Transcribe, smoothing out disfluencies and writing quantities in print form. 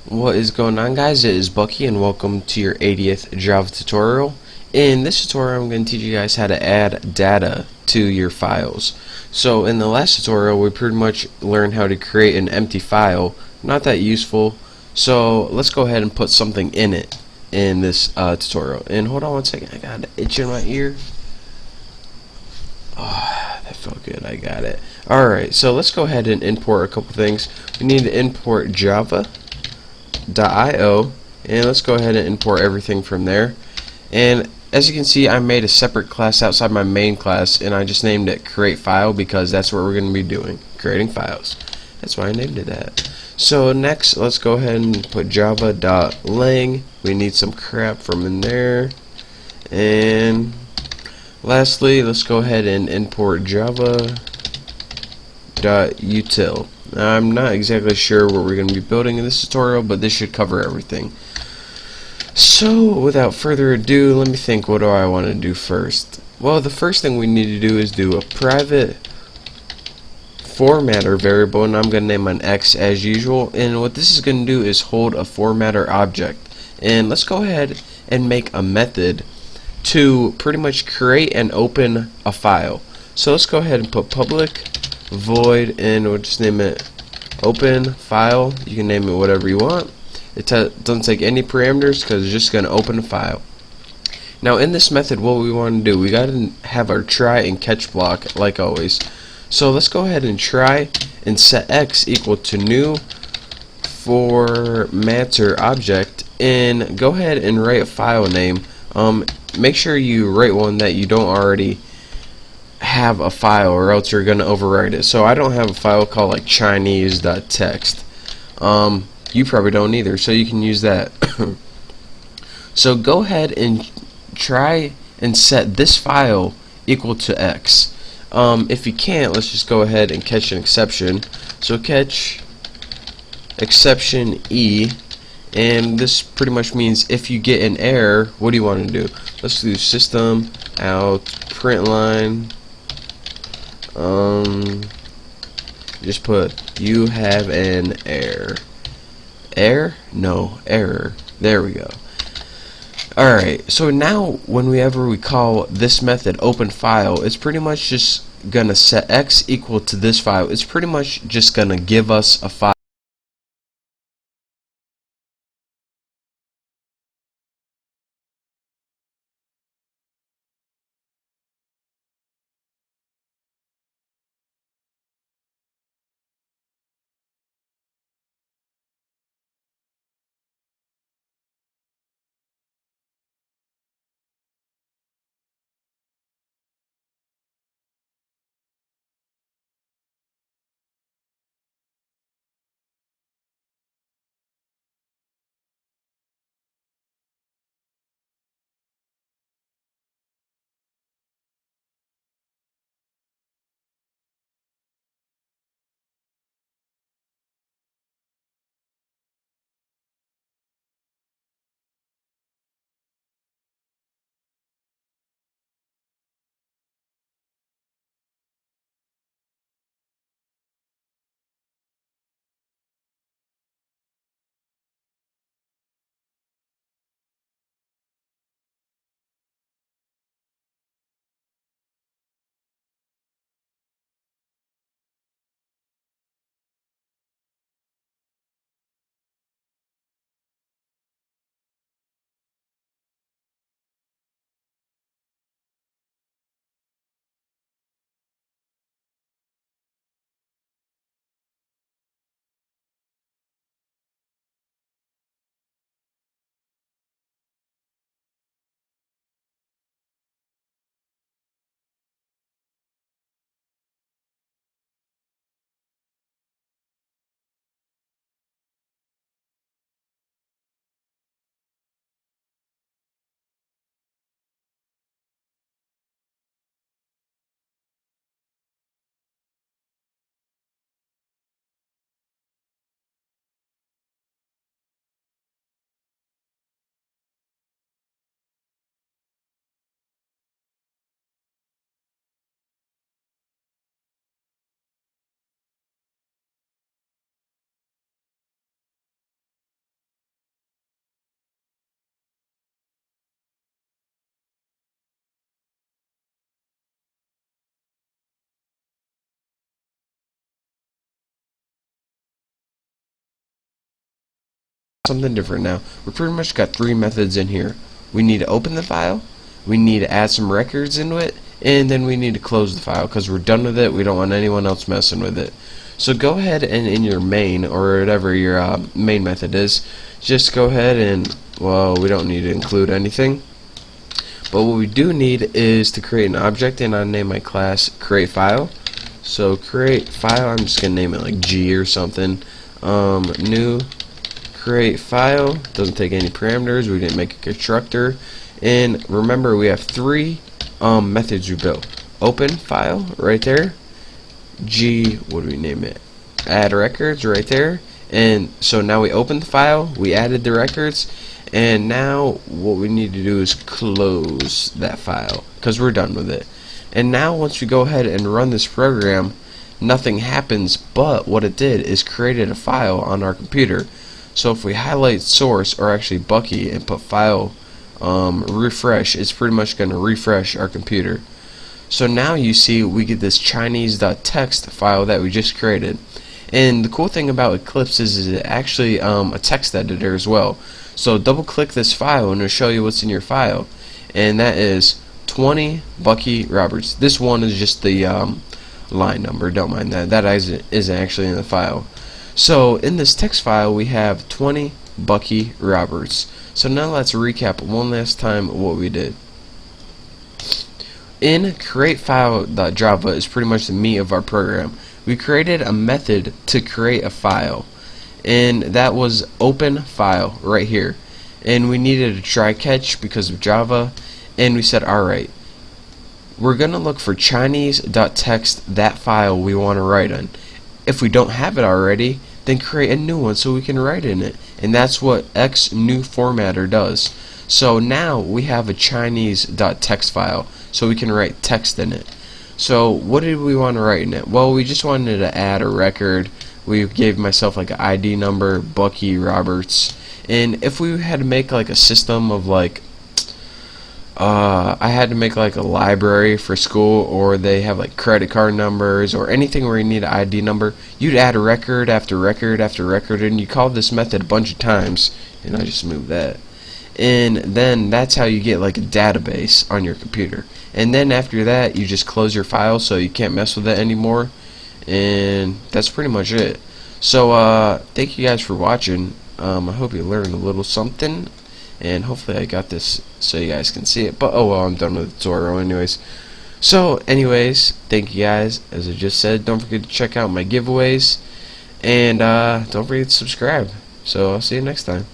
What is going on, guys? It is Bucky and welcome to your 80th Java tutorial. In this tutorial I'm going to teach you guys how to add data to your files. So in the last tutorial we pretty much learned how to create an empty file. Not that useful, so let's go ahead and put something in it in this tutorial. And hold on one second, I got an itch in my ear. Oh, that felt good, I got it. Alright, so let's go ahead and import a couple things. We need to import Java.io, and let's go ahead and import everything from there. And as you can see, I made a separate class outside my main class, and I just named it create file because that's what we're going to be doing, creating files. That's why I named it that. So next, let's go ahead and put java.lang. We need some crap from in there. And lastly, let's go ahead and import java.util. I'm not exactly sure what we're going to be building in this tutorial, but this should cover everything. So, without further ado, let me think, what do I want to do first? Well, the first thing we need to do is do a private formatter variable, and I'm going to name an X as usual. And what this is going to do is hold a formatter object. And let's go ahead and make a method to pretty much create and open a file. So let's go ahead and put public void, and we'll just name it open file. You can name it whatever you want. It doesn't take any parameters because it's just going to open a file. Now in this method, what we want to do, we got to have our try and catch block like always. So let's go ahead and try and set x equal to new formatter object, and go ahead and write a file name. Make sure you write one that you don't already have a file, or else you're going to overwrite it. So I don't have a file called like Chinese.txt. You probably don't either, so you can use that. So go ahead and try and set this file equal to x. If you can't, let's just go ahead and catch an exception. So catch exception E, and this pretty much means if you get an error, what do you want to do? Let's do system out println. Just put you have an error. No, error. There we go. Alright, so now whenever we call this method open file, it's pretty much just gonna set x equal to this file. It's pretty much just gonna give us a file. something different now. We pretty much got 3 methods in here. We need to open the file, we need to add some records into it, and then we need to close the file because we're done with it. We don't want anyone else messing with it. So go ahead and in your main, or whatever your main method is, just go ahead and, well, we don't need to include anything. But what we do need is to create an object, and I name my class create file. So create file, I'm just gonna name it like G or something. New create file, doesn't take any parameters, we didn't make a constructor. And remember, we have 3 methods we built. Open file right there. G, what do we name it? Add records right there. And so now we opened the file, we added the records, and now what we need to do is close that file because we're done with it. And now once we go ahead and run this program, nothing happens, but what it did is created a file on our computer. So if we highlight source, or actually Bucky, and put file refresh, it's pretty much going to refresh our computer. So now you see we get this Chinese.txt file that we just created. And the cool thing about Eclipse is it actually a text editor as well. So double click this file and it'll show you what's in your file. And that is 20 Bucky Roberts. This one is just the line number, don't mind that. That isn't actually in the file. So in this text file we have 20 Bucky Roberts. So now let's recap one last time what we did. In createFile.java is pretty much the meat of our program. We created a method to create a file, and that was open file right here. And we needed a try catch because of Java, and we said, alright, we're gonna look for Chinese.txt, that file we want to write in. If we don't have it already, then create a new one so we can write in it. And that's what X new formatter does. So now we have a Chinese.txt file, so we can write text in it. So what did we want to write in it? Well, we just wanted to add a record. We gave myself like an ID number, Bucky Roberts. And if we had to make like a system of like, I had to make like a library for school, or they have like credit card numbers or anything where you need an ID number, you'd add a record after record after record, and you call this method a bunch of times. And I just moved that. And then that's how you get like a database on your computer. And then after that you just close your file so you can't mess with it anymore, and that's pretty much it. So thank you guys for watching. I hope you learned a little something, and hopefully I got this so you guys can see it, but oh well, I'm done with the tutorial anyways. So anyways, thank you guys. As I just said, don't forget to check out my giveaways, and don't forget to subscribe. So I'll see you next time.